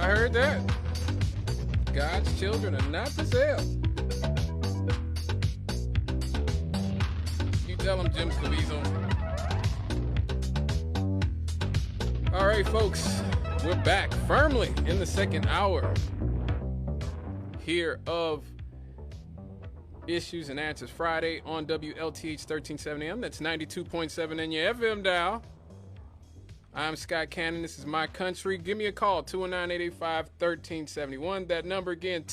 I heard that. God's children are not for sale. You tell them, Jim Caviezel. All right, folks, we're back firmly in the second hour here of Issues and Answers Friday on WLTH 1370 AM. That's 92.7 in your FM dial. I'm Scott Cannon. This is my country. Give me a call, 219-885-1371. That number again,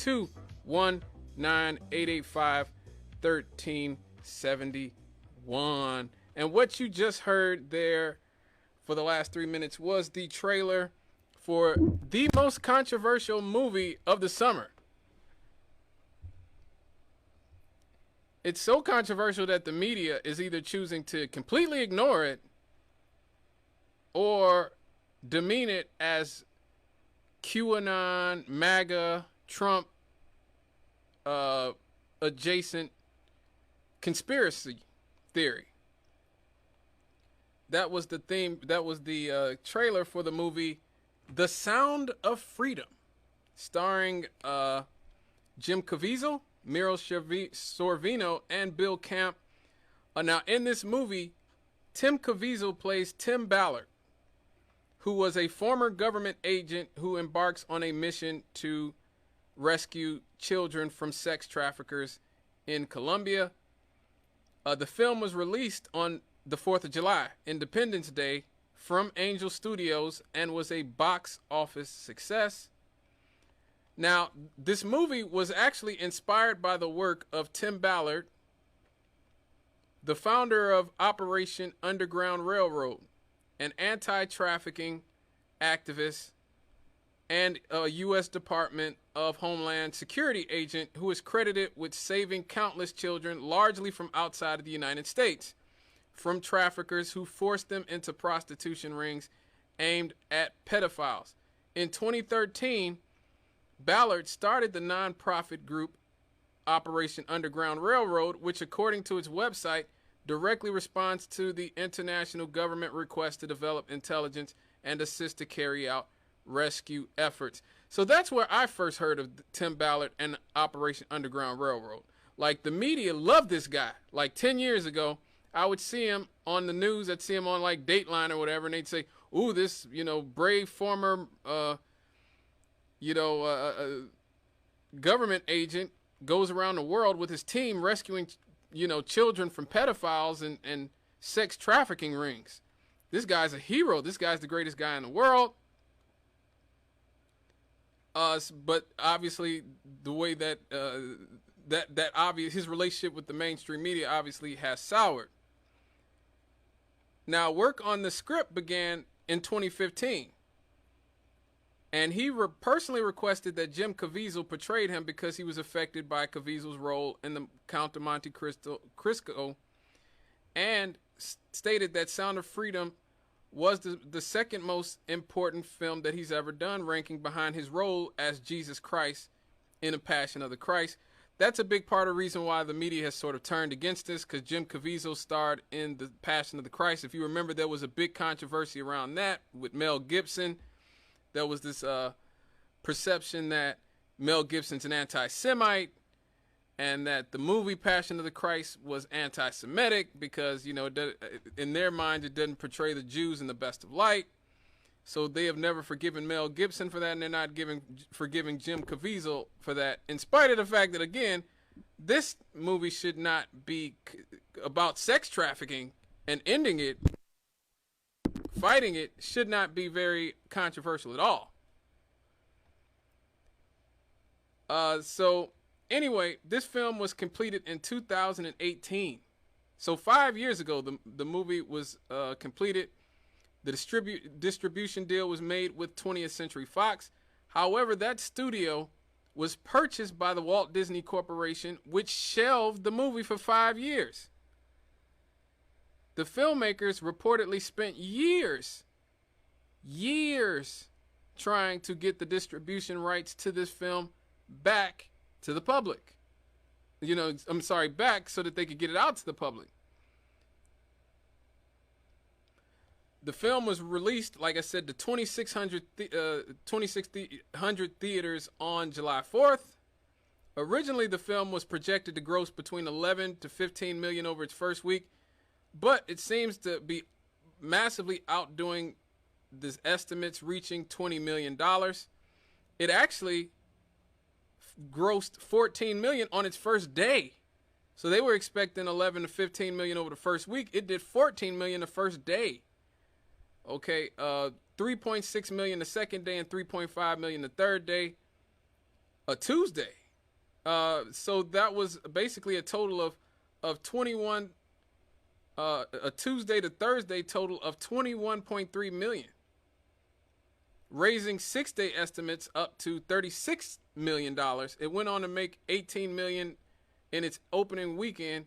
219-885-1371. And what you just heard there for the last 3 minutes was the trailer for the most controversial movie of the summer. It's so controversial that the media is either choosing to completely ignore it or demean it as QAnon, MAGA, Trump adjacent conspiracy theory. That was the theme. That was the trailer for the movie The Sound of Freedom, starring Jim Caviezel, Miro Sorvino, and Bill Camp. Now, in this movie, Tim Caviezel plays Tim Ballard, who was a former government agent who embarks on a mission to rescue children from sex traffickers in Colombia. The film was released on the 4th of July, Independence Day, from Angel Studios, and was a box office success. Now, this movie was actually inspired by the work of Tim Ballard, the founder of Operation Underground Railroad, an anti-trafficking activist and a U.S. Department of Homeland Security agent who is credited with saving countless children, largely from outside of the United States, from traffickers who forced them into prostitution rings aimed at pedophiles. In 2013, Ballard started the nonprofit group Operation Underground Railroad, which, according to its website, directly responds to the international government request to develop intelligence and assist to carry out rescue efforts. So that's where I first heard of Tim Ballard and Operation Underground Railroad. Like, the media loved this guy. Like 10 years ago, I would see him on the news. I'd see him on like Dateline or whatever, and they'd say, ooh, this, brave former, government agent goes around the world with his team rescuing, children from pedophiles and sex trafficking rings. This guy's a hero. This guy's the greatest guy in the world. But obviously, the way that his relationship with the mainstream media obviously has soured. Now, work on the script began in 2015. And he personally requested that Jim Caviezel portrayed him because he was affected by Caviezel's role in the Count of Monte Cristo, and stated that Sound of Freedom was the second most important film that he's ever done, ranking behind his role as Jesus Christ in The Passion of the Christ. That's a big part of the reason why the media has sort of turned against this, because Jim Caviezel starred in The Passion of the Christ. If you remember, there was a big controversy around that with Mel Gibson. There was this perception that Mel Gibson's an anti-Semite, and that the movie Passion of the Christ was anti-Semitic because, in their mind, it doesn't portray the Jews in the best of light. So they have never forgiven Mel Gibson for that, and they're not forgiving Jim Caviezel for that, in spite of the fact that, again, this movie should not be about sex trafficking, and ending it, fighting it, should not be very controversial at all. So anyway, this film was completed in 2018. So 5 years ago, the movie was completed. The distribution deal was made with 20th Century Fox. However, that studio was purchased by the Walt Disney Corporation, which shelved the movie for 5 years. The filmmakers reportedly spent years trying to get the distribution rights to this film back to the public. Back so that they could get it out to the public. The film was released, like I said, to 2,600 theaters on July 4th. Originally, the film was projected to gross between 11 to 15 million over its first week, but it seems to be massively outdoing the estimates, reaching $20 million. It actually grossed 14 million on its first day. So they were expecting 11 to 15 million over the first week. It did 14 million the first day. Okay, 3.6 million the second day and 3.5 million the third day, a Tuesday. So that was basically a total of 21, a Tuesday to Thursday total of 21.3 million, raising 6-day estimates up to $36 million. It went on to make 18 million in its opening weekend,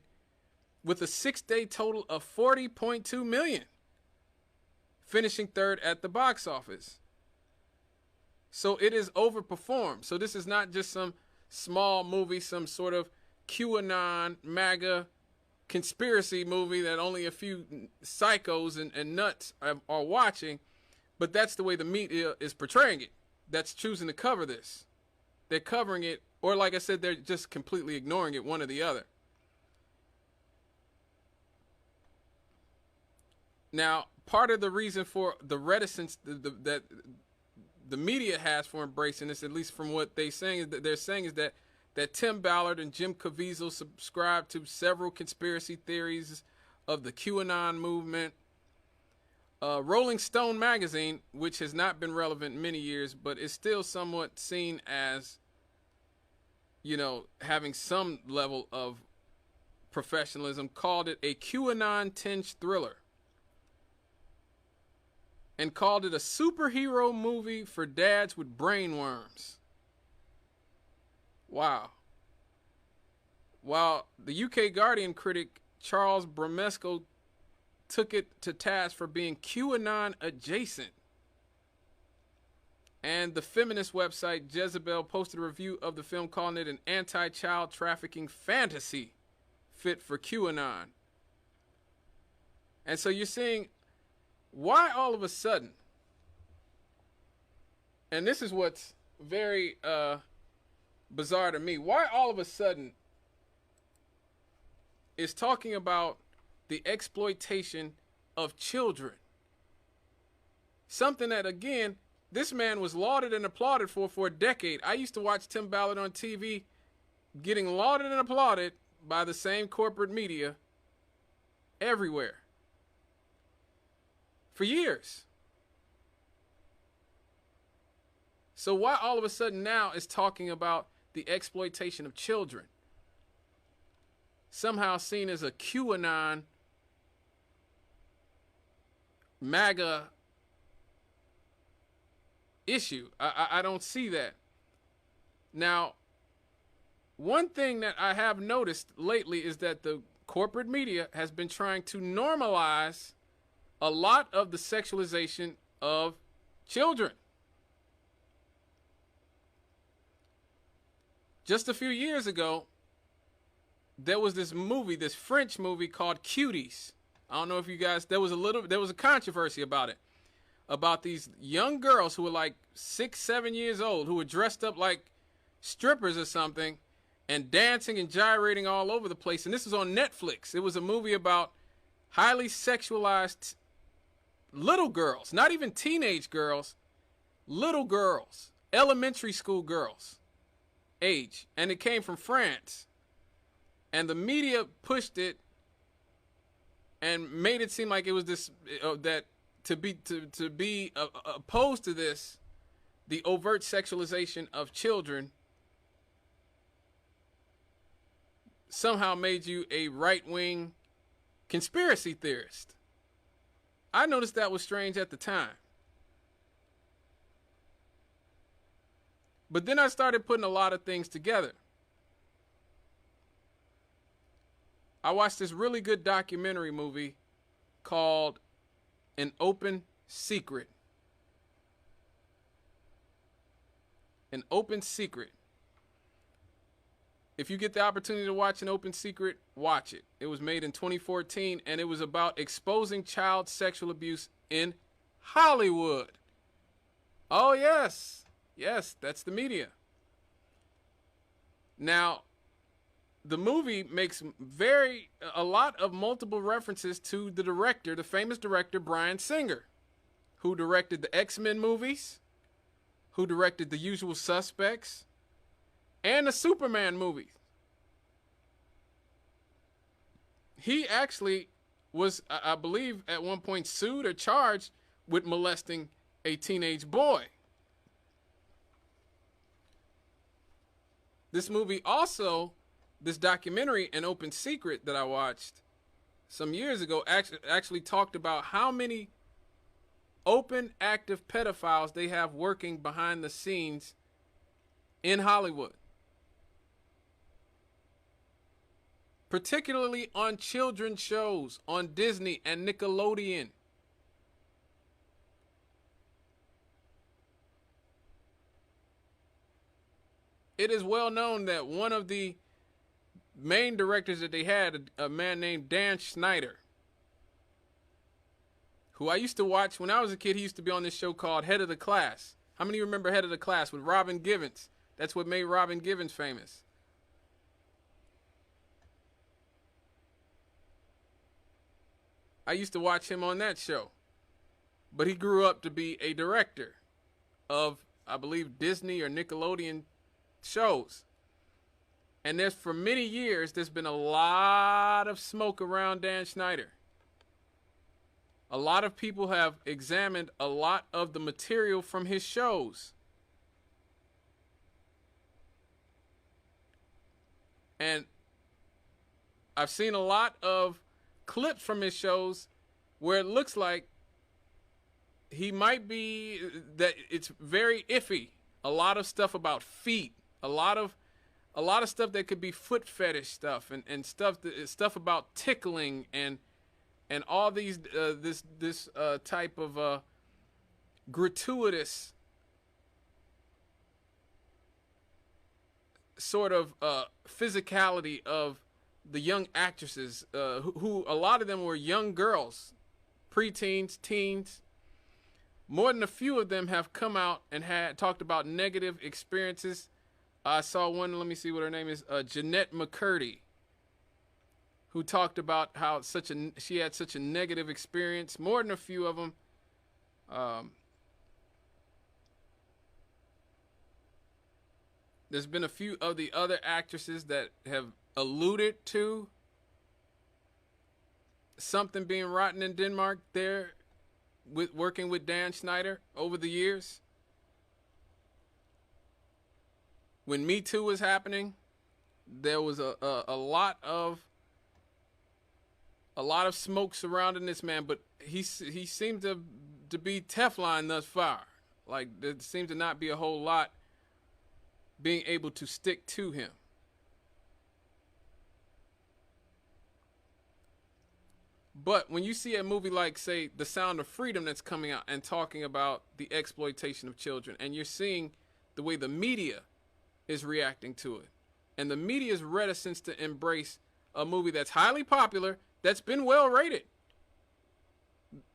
with a 6-day total of 40.2 million, finishing third at the box office. So it is overperformed. So this is not just some small movie, some sort of QAnon, MAGA conspiracy movie that only a few psychos and nuts are watching, but that's the way the media is portraying it. That's choosing to cover this. They're covering it, or like I said, they're just completely ignoring it, one or the other. Now, part of the reason for the reticence that the media has for embracing this, at least from what they're saying, is that Tim Ballard and Jim Caviezel subscribe to several conspiracy theories of the QAnon movement. Rolling Stone magazine, which has not been relevant in many years, but is still somewhat seen as, having some level of professionalism, called it a QAnon-tinged thriller and called it a superhero movie for dads with brainworms. Wow. While the UK Guardian critic Charles Bramesco took it to task for being QAnon adjacent. And the feminist website Jezebel posted a review of the film calling it an anti-child trafficking fantasy fit for QAnon. And so you're seeing why all of a sudden, and this is what's very bizarre to me, why all of a sudden is talking about the exploitation of children. Something that, again, this man was lauded and applauded for a decade. I used to watch Tim Ballard on TV getting lauded and applauded by the same corporate media everywhere for years. So why all of a sudden now is talking about the exploitation of children? Somehow seen as a QAnon, MAGA issue. I don't see that. Now, one thing that I have noticed lately is that the corporate media has been trying to normalize a lot of the sexualization of children. Just a few years ago, there was this movie, this French movie called Cuties. I don't know if you guys, there was a controversy about it. About these young girls who were like 6, 7 years old, who were dressed up like strippers or something and dancing and gyrating all over the place. And this was on Netflix. It was a movie about highly sexualized little girls, not even teenage girls, little girls, elementary school girls age. And it came from France. And the media pushed it and made it seem like it was this, that to be opposed to this, the overt sexualization of children, somehow made you a right-wing conspiracy theorist. I noticed that was strange at the time. But then I started putting a lot of things together. I watched this really good documentary movie called An Open Secret. An Open Secret. If you get the opportunity to watch An Open Secret, watch it. It was made in 2014, and it was about exposing child sexual abuse in Hollywood. Oh, yes. Yes, that's the media. Now, the movie makes a lot of multiple references to the director, the famous director Bryan Singer, who directed the X-Men movies, who directed The Usual Suspects, and the Superman movies. He actually was, I believe, at one point sued or charged with molesting a teenage boy. This movie also, this documentary, An Open Secret, that I watched some years ago, actually talked about how many open, active pedophiles they have working behind the scenes in Hollywood. Particularly on children's shows on Disney and Nickelodeon. It is well known that one of the main directors that they had, a man named Dan Schneider, who I used to watch when I was a kid. He used to be on this show called Head of the Class. How many of you remember Head of the Class with Robin Givens? That's what made Robin Givens famous. I used to watch him on that show. But he grew up to be a director of, I believe, Disney or Nickelodeon shows. And for many years, there's been a lot of smoke around Dan Schneider. A lot of people have examined a lot of the material from his shows. And I've seen a lot of clips from his shows where it looks like he might be, that it's very iffy. A lot of stuff about feet, a lot of stuff that could be foot fetish stuff, and stuff about tickling and all these this type of gratuitous sort of physicality of the young actresses, who a lot of them were young girls, preteens, teens. More than a few of them have come out and had talked about negative experiences. I saw one, let me see what her name is, Jeanette McCurdy, who talked about how she had such a negative experience. More than a few of them. There's been a few of the other actresses that have alluded to something being rotten in Denmark there, with working with Dan Schneider over the years. When Me Too was happening, there was a lot of smoke surrounding this man, but he seemed to be Teflon thus far. Like, there seemed to not be a whole lot being able to stick to him. But when you see a movie like, say, The Sound of Freedom that's coming out and talking about the exploitation of children, and you're seeing the way the media is reacting to it, and the media's reticence to embrace a movie that's highly popular, that's been well rated.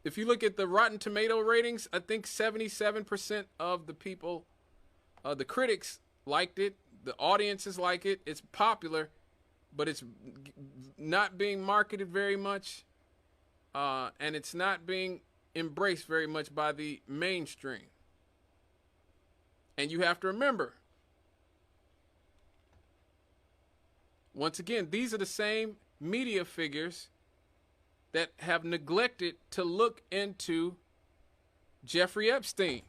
If you look at the Rotten Tomato ratings, I think 77% of the people, the critics, liked it. The audiences like it. It's popular, but it's not being marketed very much. And it's not being embraced very much by the mainstream. And you have to remember, once again, these are the same media figures that have neglected to look into Jeffrey Epstein.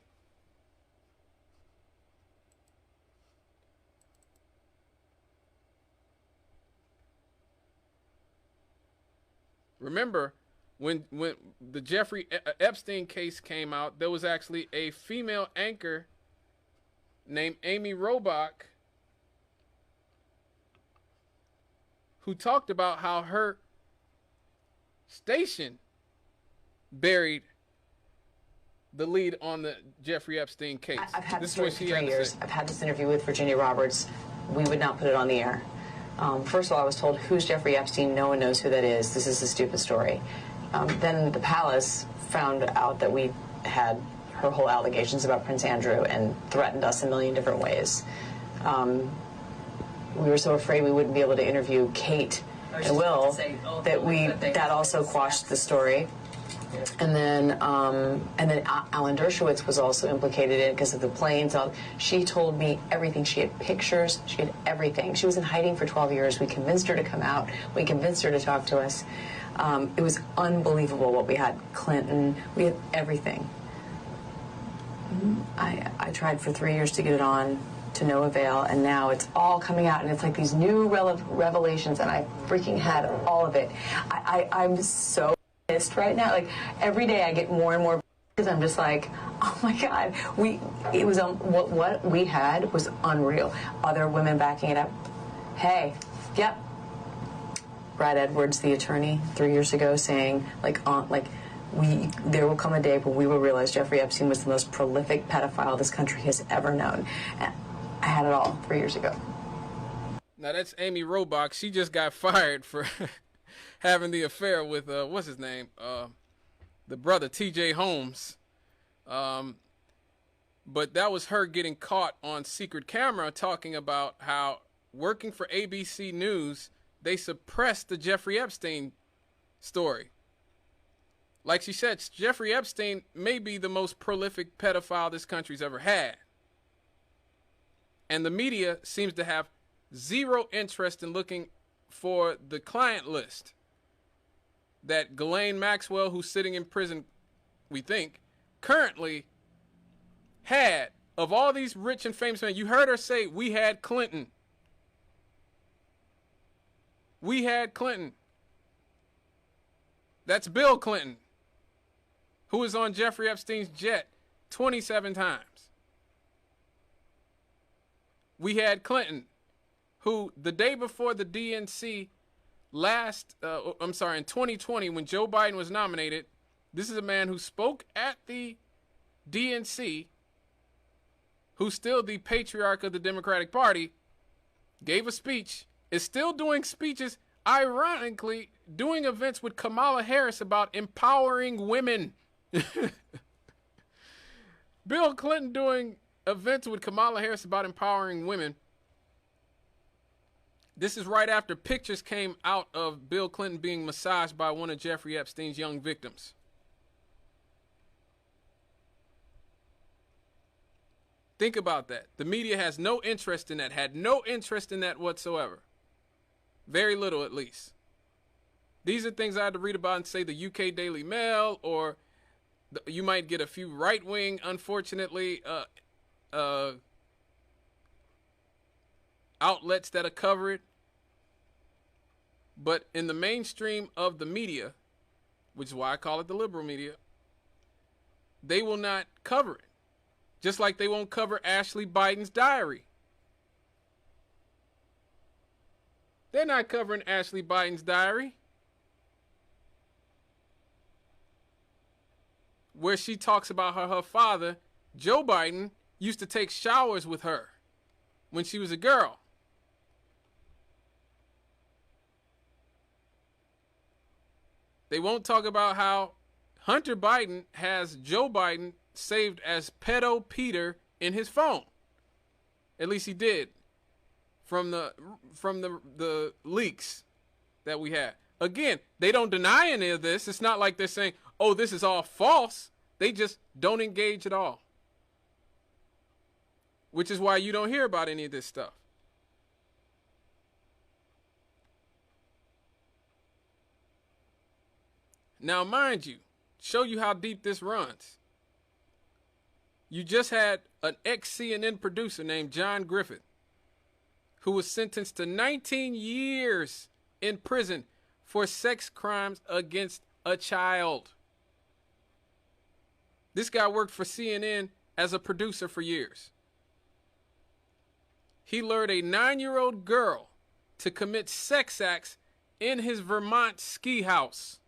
Remember, when the Jeffrey Epstein case came out, there was actually a female anchor named Amy Robach who talked about how her station buried the lead on the Jeffrey Epstein case. I've had this story for 3 years. I've had this interview with Virginia Roberts. We would not put it on the air. First of all, I was told, who's Jeffrey Epstein? No one knows who that is. This is a stupid story. Then the palace found out that we had her whole allegations about Prince Andrew and threatened us a million different ways. We were so afraid we wouldn't be able to interview Kate and Will that also quashed the story. And then Alan Dershowitz was also implicated in it because of the planes. She told me everything. She had pictures. She had everything. She was in hiding for 12 years. We convinced her to come out. We convinced her to talk to us. It was unbelievable what we had. Clinton. We had everything. I tried for 3 years to get it on, to no avail, and now it's all coming out, and it's like these new revelations, and I freaking had all of it. I'm so pissed right now. Like, every day I get more and more because I'm just like, oh my God, it was what we had was unreal. Other women backing it up. Hey, yep. Brad Edwards, the attorney, 3 years ago, saying there will come a day when we will realize Jeffrey Epstein was the most prolific pedophile this country has ever known. And I had it all 3 years ago. Now that's Amy Robach. She just got fired for having the affair with what's his name, the brother T.J. Holmes. But that was her getting caught on secret camera talking about how working for ABC News, they suppressed the Jeffrey Epstein story. Like she said, Jeffrey Epstein may be the most prolific pedophile this country's ever had. And the media seems to have zero interest in looking for the client list that Ghislaine Maxwell, who's sitting in prison, we think, currently had. Of all these rich and famous men, you heard her say, we had Clinton. We had Clinton. That's Bill Clinton, who was on Jeffrey Epstein's jet 27 times. We had Clinton, who the day before the DNC in 2020, when Joe Biden was nominated, this is a man who spoke at the DNC, who's still the patriarch of the Democratic Party, gave a speech, is still doing speeches, ironically doing events with Kamala Harris about empowering women. Bill Clinton doing events with Kamala Harris about empowering women. This is right after pictures came out of Bill Clinton being massaged by one of Jeffrey Epstein's young victims. Think about that. The media has no interest in that, had no interest in that whatsoever. Very little, at least. These are things I had to read about in, say, the UK Daily Mail, or you might get a few right-wing, unfortunately, outlets that'll cover it. But in the mainstream of the media, which is why I call it the liberal media, they will not cover it. Just like they won't cover Ashley Biden's diary. They're not covering Ashley Biden's diary, where she talks about how her father, Joe Biden, used to take showers with her when she was a girl. They won't talk about how Hunter Biden has Joe Biden saved as pedo Peter in his phone. At least he did, from the leaks that we had. Again, they don't deny any of this. It's not like they're saying, oh, this is all false. They just don't engage at all. Which is why you don't hear about any of this stuff. Now, mind you, show you how deep this runs. You just had an ex-CNN producer named John Griffith, who was sentenced to 19 years in prison for sex crimes against a child. This guy worked for CNN as a producer for years. He lured a 9-year-old girl to commit sex acts in his Vermont ski house.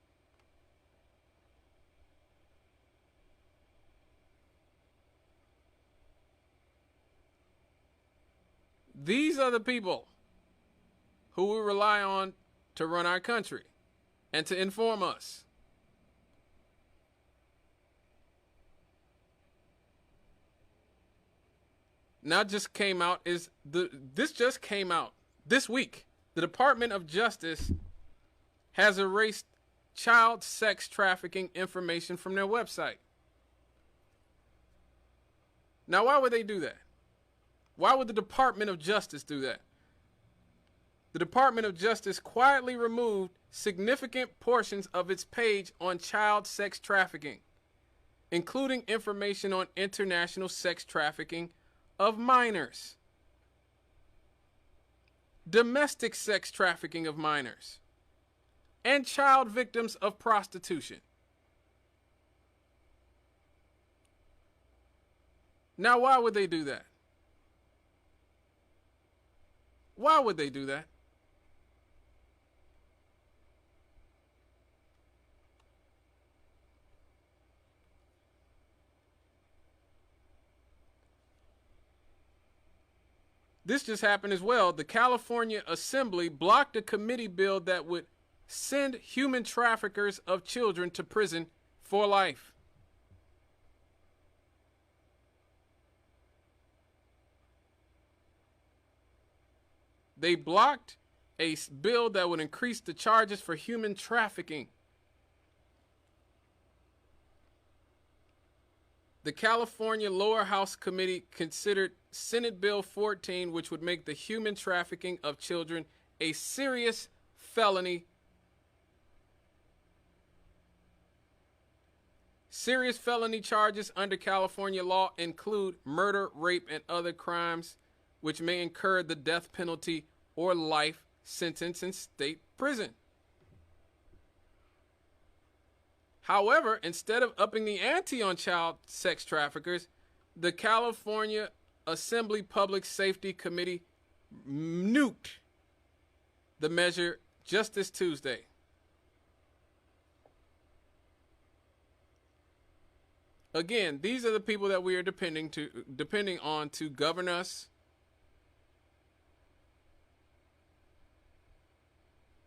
These are the people who we rely on to run our country and to inform us. now just came out this just came out this week. The Department of Justice has erased child sex trafficking information from their website. Now, why would they do that? Why would the Department of Justice do that? The Department of Justice quietly removed significant portions of its page on child sex trafficking, including information on international sex trafficking of minors, domestic sex trafficking of minors, and child victims of prostitution. Now, why would they do that? Why would they do that? This just happened as well. The California Assembly blocked a committee bill that would send human traffickers of children to prison for life. They blocked a bill that would increase the charges for human trafficking. The California Lower House Committee considered Senate Bill 14, which would make the human trafficking of children a serious felony. Serious felony charges under California law include murder, rape, and other crimes which may incur the death penalty or life sentence in state prison. However, instead of upping the ante on child sex traffickers, the California Assembly Public Safety Committee nuked the measure just this Tuesday. Again, these are the people that we are depending on to govern us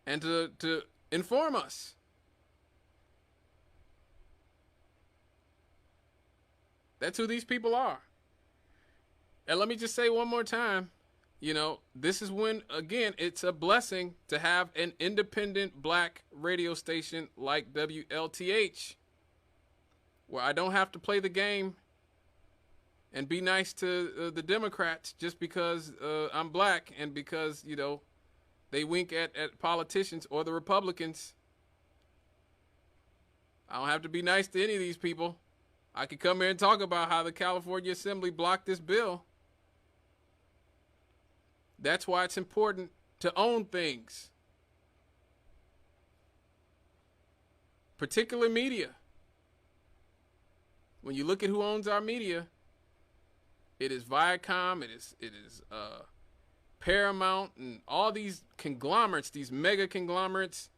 and to inform us. That's who these people are. And let me just say one more time, you know, this is when, again, it's a blessing to have an independent black radio station like WLTH, where I don't have to play the game and be nice to the Democrats just because I'm black and because, you know, they wink at politicians or the Republicans. I don't have to be nice to any of these people. I could come here and talk about how the California Assembly blocked this bill. That's why it's important to own things. Particular media. When you look at who owns our media, it is Viacom, it is Paramount, and all these conglomerates, these mega conglomerates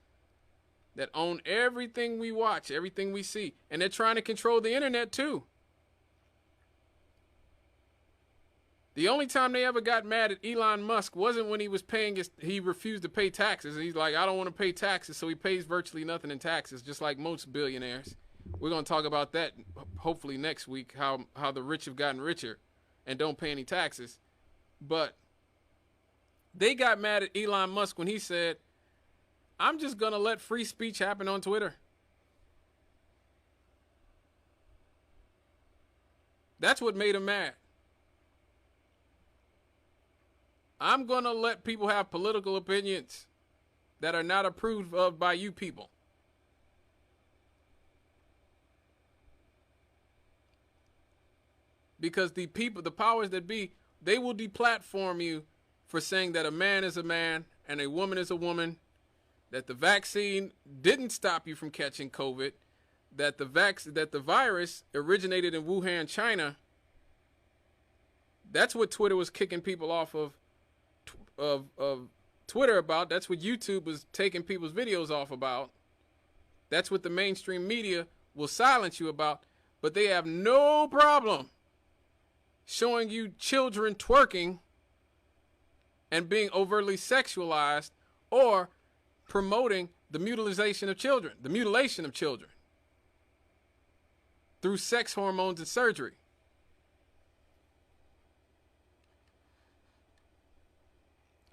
that own everything we watch, everything we see. And they're trying to control the internet too. The only time they ever got mad at Elon Musk wasn't when he was he refused to pay taxes. He's like, I don't want to pay taxes, so he pays virtually nothing in taxes, just like most billionaires. We're going to talk about that hopefully next week, how the rich have gotten richer and don't pay any taxes. But they got mad at Elon Musk when he said, I'm just going to let free speech happen on Twitter. That's what made him mad. I'm going to let people have political opinions that are not approved of by you people. Because the people, the powers that be, they will deplatform you for saying that a man is a man and a woman is a woman, that the vaccine didn't stop you from catching COVID, that the virus originated in Wuhan, China. That's what Twitter was kicking people off of Twitter about. That's what YouTube was taking people's videos off about. That's what the mainstream media will silence you about. But they have no problem showing you children twerking and being overtly sexualized or promoting the mutilation of children through sex hormones and surgery.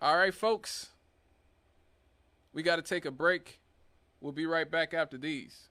All right, folks. We got to take a break. We'll be right back after these.